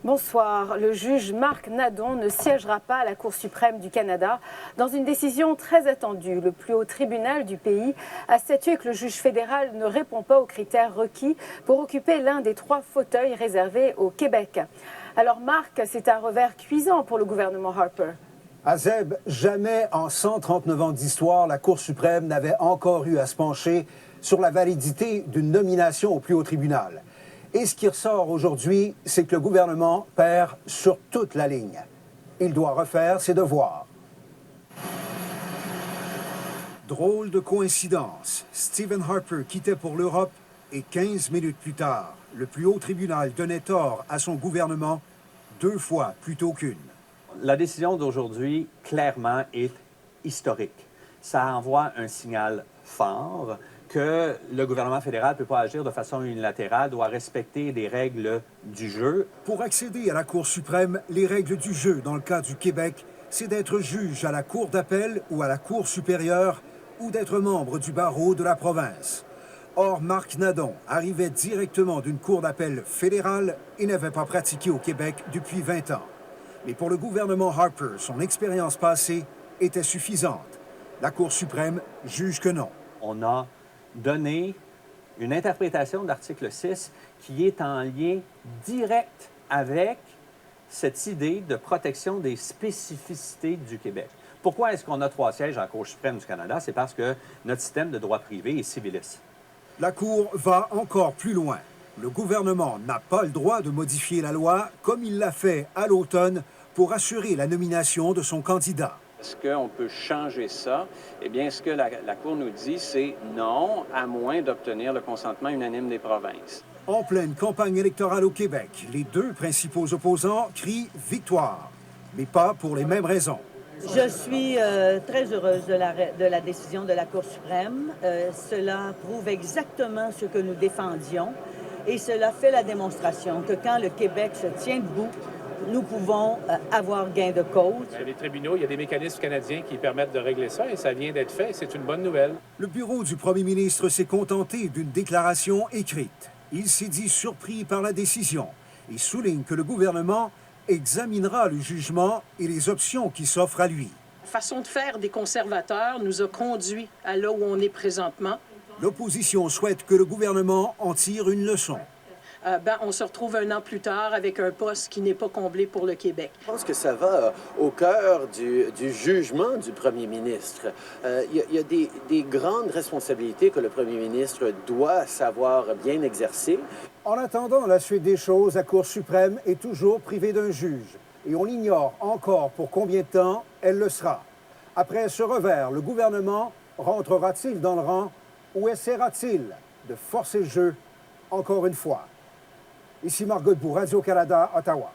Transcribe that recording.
Bonsoir. Le juge Marc Nadon ne siégera pas à la Cour suprême du Canada dans une décision très attendue. Le plus haut tribunal du pays a statué que le juge fédéral ne répond pas aux critères requis pour occuper l'un des 3 fauteuils réservés au Québec. Alors Marc, c'est un revers cuisant pour le gouvernement Harper. Azeb, jamais en 139 ans d'histoire, la Cour suprême n'avait encore eu à se pencher sur la validité d'une nomination au plus haut tribunal. Et ce qui ressort aujourd'hui, c'est que le gouvernement perd sur toute la ligne. Il doit refaire ses devoirs. Drôle de coïncidence. Stephen Harper quittait pour l'Europe et 15 minutes plus tard, le plus haut tribunal donnait tort à son gouvernement 2 fois plutôt qu'une. La décision d'aujourd'hui, clairement, est historique. Ça envoie un signal fort que le gouvernement fédéral ne peut pas agir de façon unilatérale, doit respecter les règles du jeu. Pour accéder à la Cour suprême, les règles du jeu, dans le cas du Québec, c'est d'être juge à la Cour d'appel ou à la Cour supérieure ou d'être membre du barreau de la province. Or, Marc Nadon arrivait directement d'une cour d'appel fédérale et n'avait pas pratiqué au Québec depuis 20 ans. Mais pour le gouvernement Harper, son expérience passée était suffisante. La Cour suprême juge que non. On a donné une interprétation de l'article 6 qui est en lien direct avec cette idée de protection des spécificités du Québec. Pourquoi est-ce qu'on a 3 sièges à la Cour suprême du Canada? C'est parce que notre système de droit privé est civiliste. La Cour va encore plus loin. Le gouvernement n'a pas le droit de modifier la loi comme il l'a fait à l'automne pour assurer la nomination de son candidat. Est-ce qu'on peut changer ça? Eh bien, ce que la Cour nous dit, c'est non, à moins d'obtenir le consentement unanime des provinces. En pleine campagne électorale au Québec, les 2 principaux opposants crient victoire, mais pas pour les mêmes raisons. Je suis très heureuse de la décision de la Cour suprême. Cela prouve exactement ce que nous défendions et cela fait la démonstration que quand le Québec se tient debout, nous pouvons avoir gain de cause. Les tribunaux, il y a des mécanismes canadiens qui permettent de régler ça et ça vient d'être fait. C'est une bonne nouvelle. Le bureau du premier ministre s'est contenté d'une déclaration écrite. Il s'est dit surpris par la décision et souligne que le gouvernement examinera le jugement et les options qui s'offrent à lui. La façon de faire des conservateurs nous a conduits à là où on est présentement. L'opposition souhaite que le gouvernement en tire une leçon. On se retrouve 1 an plus tard avec un poste qui n'est pas comblé pour le Québec. Je pense que ça va au cœur du jugement du premier ministre. Il y a des grandes responsabilités que le premier ministre doit savoir bien exercer. En attendant la suite des choses, la Cour suprême est toujours privée d'un juge. Et on ignore encore pour combien de temps elle le sera. Après ce revers, le gouvernement rentrera-t-il dans le rang ou essaiera-t-il de forcer le jeu encore une fois? Ici Marc Godbout, Radio-Canada, Ottawa.